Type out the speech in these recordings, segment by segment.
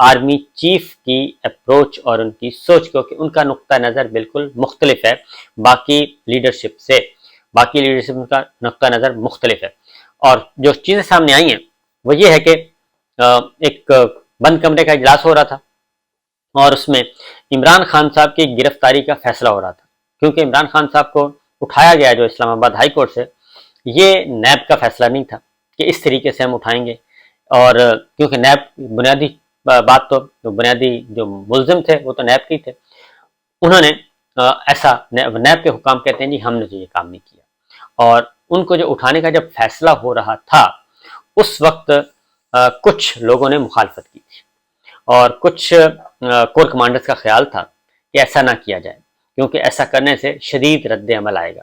Army chief کی approach اور ان کی سوچ کو کہ ان کا نقطہ نظر بالکل مختلف ہے باقی لیڈرشپ سے، باقی لیڈرشپ کا نقطہ نظر مختلف ہے۔ اور جو چیزیں سامنے آئی ہیں وہ یہ ہے کہ ایک بند کمرے کا اجلاس ہو رہا تھا اور اس میں عمران خان صاحب کی گرفتاری کا فیصلہ ہو رہا تھا، کیونکہ عمران خان صاحب کو اٹھایا گیا جو اسلام آباد ہائی کورٹ سے، یہ نیب کا فیصلہ نہیں تھا کہ اس طریقے سے ہم اٹھائیں گے، اور کیونکہ نیب بنیادی بات تو بنیادی جو ملزم تھے وہ تو نیب کے ہی تھے، انہوں نے ایسا نیب کے حکام کہتے ہیں جی ہم نے تو یہ کام نہیں کیا، اور ان کو جو اٹھانے کا جب فیصلہ ہو رہا تھا اس وقت کچھ لوگوں نے مخالفت کی تھی اور کچھ کور کمانڈرز کا خیال تھا کہ ایسا نہ کیا جائے، کیونکہ ایسا کرنے سے شدید رد عمل آئے گا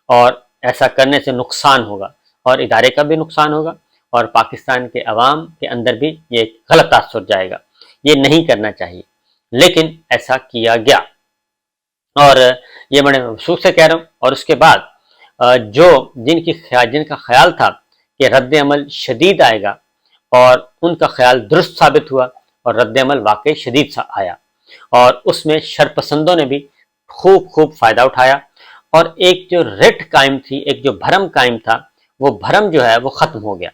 اور ایسا کرنے سے نقصان ہوگا اور ادارے کا بھی نقصان ہوگا اور پاکستان کے عوام کے اندر بھی یہ غلط تاثر جائے گا، یہ نہیں کرنا چاہیے، لیکن ایسا کیا گیا اور یہ بڑے افسوس سے کہہ رہا ہوں۔ اور اس کے بعد جن کا خیال تھا کہ رد عمل شدید آئے گا اور ان کا خیال درست ثابت ہوا اور رد عمل واقعی شدید سا آیا، اور اس میں شرپسندوں نے بھی خوب فائدہ اٹھایا، اور ایک جو رٹ قائم تھی، ایک جو بھرم قائم تھا، وہ بھرم جو ہے وہ ختم ہو گیا،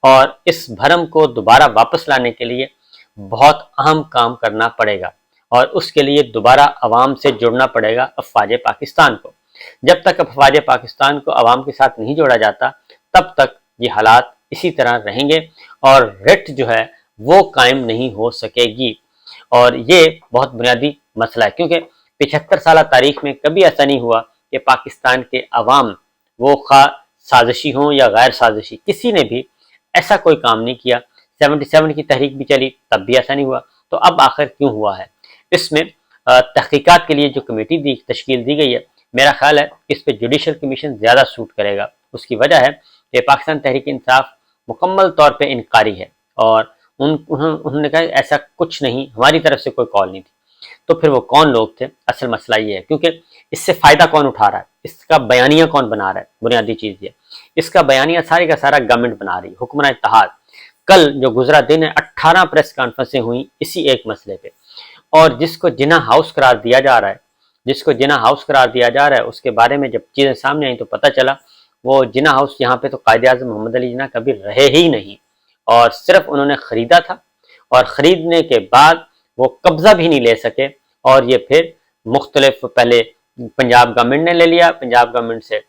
اور اس بھرم کو دوبارہ واپس لانے کے لیے بہت اہم کام کرنا پڑے گا، اور اس کے لیے دوبارہ عوام سے جڑنا پڑے گا افواج پاکستان کو۔ جب تک افواج پاکستان کو عوام کے ساتھ نہیں جوڑا جاتا تب تک یہ حالات اسی طرح رہیں گے اور رٹ جو ہے وہ قائم نہیں ہو سکے گی، اور یہ بہت بنیادی مسئلہ ہے، کیونکہ 75 سالہ تاریخ میں کبھی ایسا نہیں ہوا کہ پاکستان کے عوام وہ خواہ سازشی ہوں یا غیر سازشی، کسی نے بھی ایسا کوئی کام نہیں کیا۔ 77 کی تحریک بھی چلی تب بھی ایسا نہیں ہوا، تو اب آخر کیوں ہوا ہے؟ اس میں تحقیقات کے لیے جو کمیٹی تشکیل دی گئی ہے، میرا خیال ہے کہ اس پہ جوڈیشل کمیشن زیادہ سوٹ کرے گا۔ اس کی وجہ ہے کہ پاکستان تحریک انصاف مکمل طور پہ انکاری ہے، اور انہوں نے کہا ایسا کچھ نہیں، ہماری طرف سے کوئی کال نہیں تھی۔ تو پھر وہ کون لوگ تھے؟ اصل مسئلہ یہ ہے، کیونکہ اس سے فائدہ کون اٹھا رہا ہے، اس کا بیانیہ کون بنا رہا ہے، بنیادی چیز یہ، اس کا بیانیہ سارے کا سارا گورنمنٹ بنا رہی ہے، حکمراں اتحاد۔ کل جو گزرا دن ہے 18 پریس کانفرنسیں ہوئیں اسی ایک مسئلے پہ، اور جس کو جناح ہاؤس قرار دیا جا رہا ہے اس کے بارے میں جب چیزیں سامنے آئیں تو پتہ چلا وہ جناح ہاؤس یہاں پہ تو قائد اعظم محمد علی جناح کبھی رہے ہی نہیں، اور صرف انہوں نے خریدا تھا، اور خریدنے کے بعد وہ قبضہ بھی نہیں لے سکے، اور یہ پھر مختلف پہلے پنجاب گورنمنٹ نے لے لیا، پنجاب گورنمنٹ سے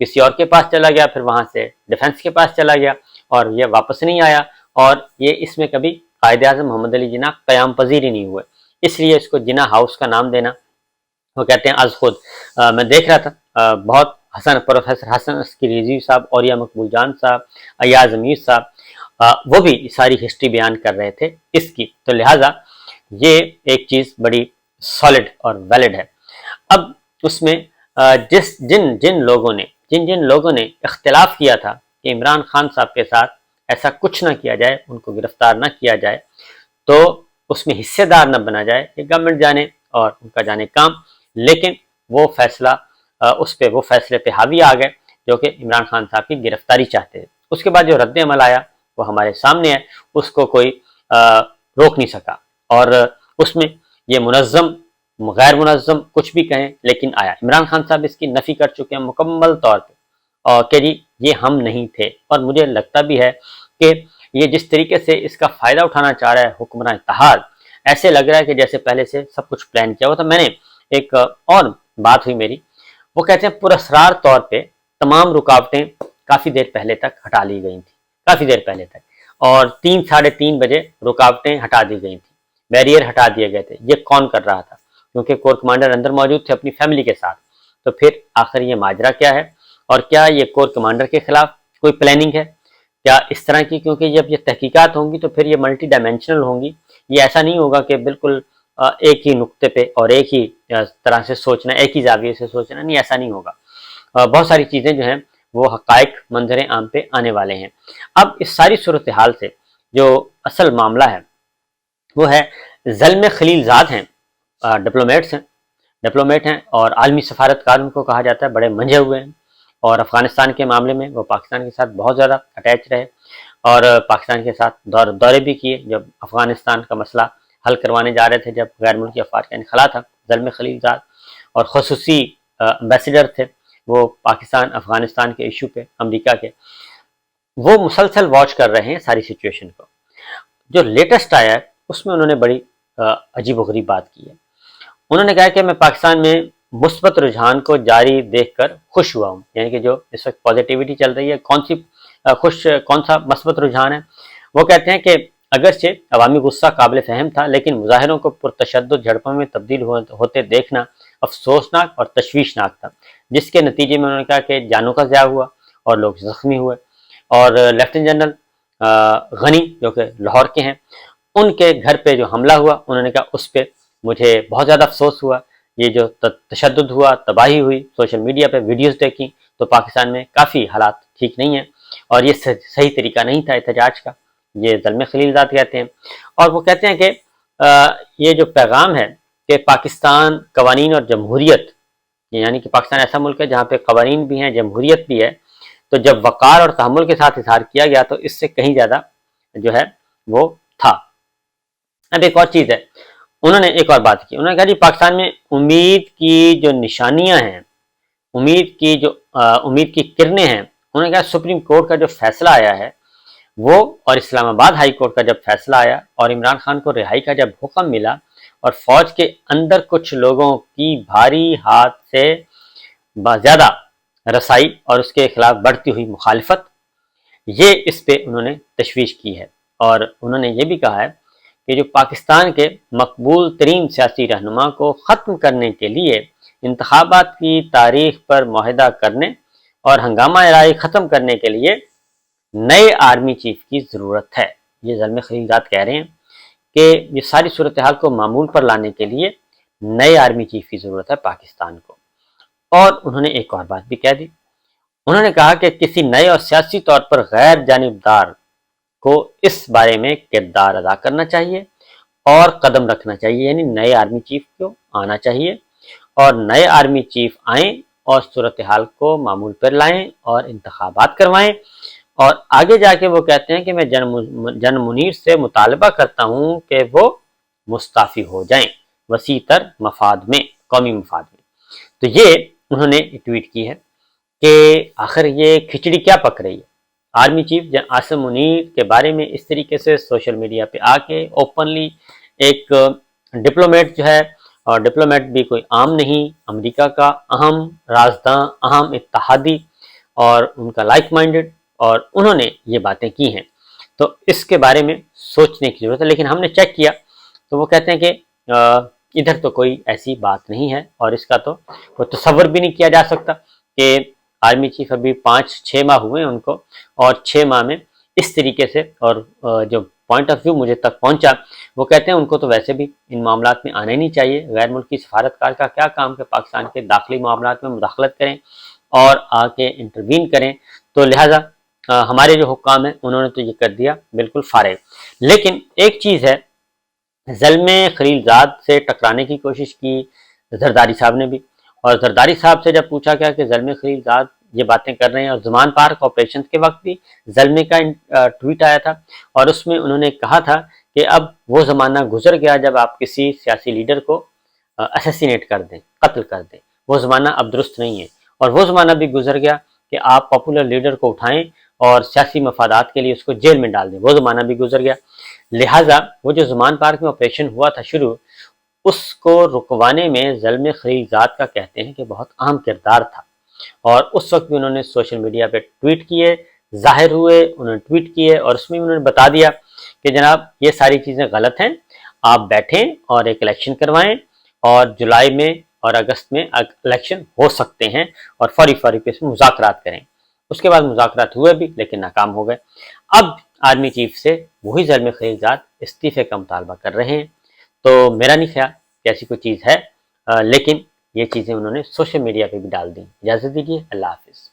کسی اور کے پاس چلا گیا، پھر وہاں سے ڈیفنس کے پاس چلا گیا اور یہ واپس نہیں آیا، اور یہ اس میں کبھی قائد اعظم محمد علی جناح قیام پذیر ہی نہیں ہوئے، اس لیے اس کو جناح ہاؤس کا نام دینا وہ کہتے ہیں از خود۔ میں دیکھ رہا تھا بہت پروفیسر حسن عسکری رضوی صاحب، اوریہ مقبول جان صاحب، ایاز امیر صاحب، وہ بھی ساری ہسٹری بیان کر رہے تھے اس کی، تو لہٰذا یہ ایک چیز بڑی سالڈ اور ویلڈ ہے۔ اب اس میں جن لوگوں نے اختلاف کیا تھا کہ عمران خان صاحب کے ساتھ ایسا کچھ نہ کیا جائے، ان کو گرفتار نہ کیا جائے، تو اس میں حصے دار نہ بنا جائے، کہ گورنمنٹ جانے اور ان کا جانے کام، لیکن وہ فیصلے پہ حاوی آ گئے جو کہ عمران خان صاحب کی گرفتاری چاہتے تھے۔ اس کے بعد جو رد عمل آیا وہ ہمارے سامنے ہے، اس کو کوئی روک نہیں سکا، اور اس میں یہ منظم غیر منظم کچھ بھی کہیں لیکن آیا۔ عمران خان صاحب اس کی نفی کر چکے ہیں مکمل طور پہ، اور کہ جی یہ ہم نہیں تھے، اور مجھے لگتا بھی ہے کہ یہ جس طریقے سے اس کا فائدہ اٹھانا چاہ رہا ہے حکمراں اتحاد، ایسے لگ رہا ہے کہ جیسے پہلے سے سب کچھ پلان کیا ہوا تھا۔ میں نے ایک اور بات ہوئی میری، وہ کہتے ہیں پراسرار طور پہ تمام رکاوٹیں کافی دیر پہلے تک ہٹا لی گئی تھیں، کافی دیر پہلے تک، اور 3-3:30 بجے رکاوٹیں ہٹا دی گئی تھیں، بیریئر ہٹا دیے گئے تھے۔ یہ کون کر رہا تھا؟ کیونکہ کور کمانڈر اندر موجود تھے اپنی فیملی کے ساتھ، تو پھر آخر یہ ماجرا کیا ہے، اور کیا یہ کور کمانڈر کے خلاف کوئی پلاننگ ہے کیا اس طرح کی؟ کیونکہ جب یہ تحقیقات ہوں گی تو پھر یہ ملٹی ڈائمینشنل ہوں گی، یہ ایسا نہیں ہوگا کہ بالکل ایک ہی نقطے پہ اور ایک ہی طرح سے سوچنا، ایک ہی زاویے سے سوچنا، نہیں، ایسا نہیں ہوگا۔ بہت ساری چیزیں جو ہیں وہ حقائق منظر عام پہ آنے والے ہیں۔ اب اس ساری صورتحال سے جو اصل معاملہ ہے وہ ہے زلم خلیل زاد ہیں، ڈپلومیٹ ہیں اور عالمی سفارتکار ان کو کہا جاتا ہے، بڑے منجھے ہوئے ہیں، اور افغانستان کے معاملے میں وہ پاکستان کے ساتھ بہت زیادہ اٹیچ رہے، اور پاکستان کے ساتھ دورے بھی کیے جب افغانستان کا مسئلہ حل کروانے جا رہے تھے جب غیر ملکی افواج کا انخلا تھا. زلمے خلیلزاد اور خصوصی امبیسڈر تھے وہ پاکستان افغانستان کے ایشو پہ امریکہ کے، وہ مسلسل واچ کر رہے ہیں ساری سچویشن کو. جو لیٹسٹ آیا ہے اس میں انہوں نے بڑی عجیب و غریب بات کی ہے. انہوں نے کہا کہ میں پاکستان میں مثبت رجحان کو جاری دیکھ کر خوش ہوا ہوں. یعنی کہ جو اس وقت پازیٹیوٹی چل رہی ہے، کون سا مثبت رجحان ہے؟ وہ کہتے ہیں کہ اگرچہ عوامی غصہ قابل فہم تھا، لیکن مظاہروں کو پرتشدد جھڑپوں میں تبدیل ہوتے دیکھنا افسوسناک اور تشویشناک تھا، جس کے نتیجے میں انہوں نے کہا کہ جانوں کا ضیاع ہوا اور لوگ زخمی ہوئے. اور لیفٹیننٹ جنرل غنی جو کہ لاہور کے ہیں، ان کے گھر پہ جو حملہ ہوا انہوں نے کہا اس پہ مجھے بہت زیادہ افسوس ہوا. یہ جو تشدد ہوا، تباہی ہوئی، سوشل میڈیا پہ ویڈیوز دیکھی تو پاکستان میں کافی حالات ٹھیک نہیں ہیں اور یہ صحیح طریقہ نہیں تھا احتجاج کا. یہ زلمے خلیلزاد کہتے ہیں. اور وہ کہتے ہیں کہ یہ جو پیغام ہے کہ پاکستان قوانین اور جمہوریت، یعنی کہ پاکستان ایسا ملک ہے جہاں پہ قوانین بھی ہیں، جمہوریت بھی ہے، تو جب وقار اور تحمل کے ساتھ اظہار کیا گیا تو اس سے کہیں زیادہ جو ہے وہ تھا. اب ایک اور چیز ہے، انہوں نے ایک اور بات کی. انہوں نے کہا جی پاکستان میں امید کی جو نشانیاں ہیں، امید کی کرنیں ہیں. انہوں نے کہا سپریم کورٹ کا جو فیصلہ آیا ہے وہ، اور اسلام آباد ہائی کورٹ کا جب فیصلہ آیا اور عمران خان کو رہائی کا جب حکم ملا اور فوج کے اندر کچھ لوگوں کی بھاری ہاتھ سے زیادہ رسائی اور اس کے خلاف بڑھتی ہوئی مخالفت، یہ اس پہ انہوں نے تشویش کی ہے. اور انہوں نے یہ بھی کہا ہے کہ جو پاکستان کے مقبول ترین سیاسی رہنما کو ختم کرنے کے لیے انتخابات کی تاریخ پر معاہدہ کرنے اور ہنگامہ آرائی ختم کرنے کے لیے نئے آرمی چیف کی ضرورت ہے. یہ زلمے خلیلزاد کہہ رہے ہیں کہ یہ ساری صورتحال کو معمول پر لانے کے لیے نئے آرمی چیف کی ضرورت ہے پاکستان کو. اور انہوں نے ایک اور بات بھی کہہ دی. انہوں نے کہا کہ کسی نئے اور سیاسی طور پر غیر جانبدار کو اس بارے میں کردار ادا کرنا چاہیے اور قدم رکھنا چاہیے. یعنی نئے آرمی چیف کو آنا چاہیے اور نئے آرمی چیف آئیں اور صورتحال کو معمول پر لائیں اور انتخابات کروائیں. اور آگے جا کے وہ کہتے ہیں کہ میں جن منیر سے مطالبہ کرتا ہوں کہ وہ مستعفی ہو جائیں وسیع تر مفاد میں، قومی مفاد میں. تو یہ انہوں نے ٹویٹ کی ہے کہ آخر یہ کھچڑی کیا پک رہی ہے. آرمی چیف عاصم منیر کے بارے میں اس طریقے سے سوشل میڈیا پہ آ کے اوپنلی ایک ڈپلومیٹ جو ہے، اور ڈپلومیٹ بھی کوئی عام نہیں، امریکہ کا اہم رازداں، اہم اتحادی اور ان کا لائک مائنڈڈ، اور انہوں نے یہ باتیں کی ہیں. تو اس کے بارے میں سوچنے کی ضرورت ہے. لیکن ہم نے چیک کیا تو وہ کہتے ہیں کہ ادھر تو کوئی ایسی بات نہیں ہے اور اس کا تو کوئی تصور بھی نہیں کیا جا سکتا کہ آرمی چیف ابھی 5-6 ماہ ہوئے ان کو، اور 6 ماہ میں اس طریقے سے. اور جو پوائنٹ آف ویو مجھے تک پہنچا وہ کہتے ہیں ان کو تو ویسے بھی ان معاملات میں آنا ہی نہیں چاہیے. غیر ملکی سفارتکار کا کیا کام کہ پاکستان کے داخلی معاملات میں مداخلت کریں اور آ کے انٹروین کریں. تو لہٰذا ہمارے جو حکام ہیں انہوں نے تو یہ کر دیا بالکل فارغ. لیکن ایک چیز ہے، زلمے خلیلزاد سے ٹکرانے کی کوشش کی زرداری صاحب نے بھی، اور زرداری صاحب سے جب پوچھا گیا کہ زلمے خلیلزاد یہ باتیں کر رہے ہیں، اور زمان پارک آپریشن کے وقت بھی زلمے کا ٹویٹ آیا تھا اور اس میں انہوں نے کہا تھا کہ اب وہ زمانہ گزر گیا جب آپ کسی سیاسی لیڈر کو اسیسینیٹ کر دیں، قتل کر دیں. وہ زمانہ اب درست نہیں ہے. اور وہ زمانہ بھی گزر گیا کہ آپ پاپولر لیڈر کو اٹھائیں اور سیاسی مفادات کے لیے اس کو جیل میں ڈال دیں. وہ زمانہ بھی گزر گیا. لہٰذا وہ جو زمان پارک میں آپریشن ہوا تھا شروع، اس کو رکوانے میں زلمے خلیلزاد کا کہتے ہیں کہ بہت اہم کردار تھا. اور اس وقت بھی انہوں نے سوشل میڈیا پہ ٹویٹ کیے، ظاہر ہوئے، انہوں نے ٹویٹ کیے اور اس میں انہوں نے بتا دیا کہ جناب یہ ساری چیزیں غلط ہیں، آپ بیٹھیں اور ایک الیکشن کروائیں اور جولائی میں اور اگست میں الیکشن ہو سکتے ہیں اور فوری پہ مذاکرات کریں. اس کے بعد مذاکرات ہوئے بھی لیکن ناکام ہو گئے. اب آرمی چیف سے وہی زلمے خلیلزاد استعفے کا مطالبہ کر رہے ہیں. تو میرا نہیں خیال کہ ایسی کوئی چیز ہے، لیکن یہ چیزیں انہوں نے سوشل میڈیا پہ بھی ڈال دیں. اجازت دیجیے، اللہ حافظ.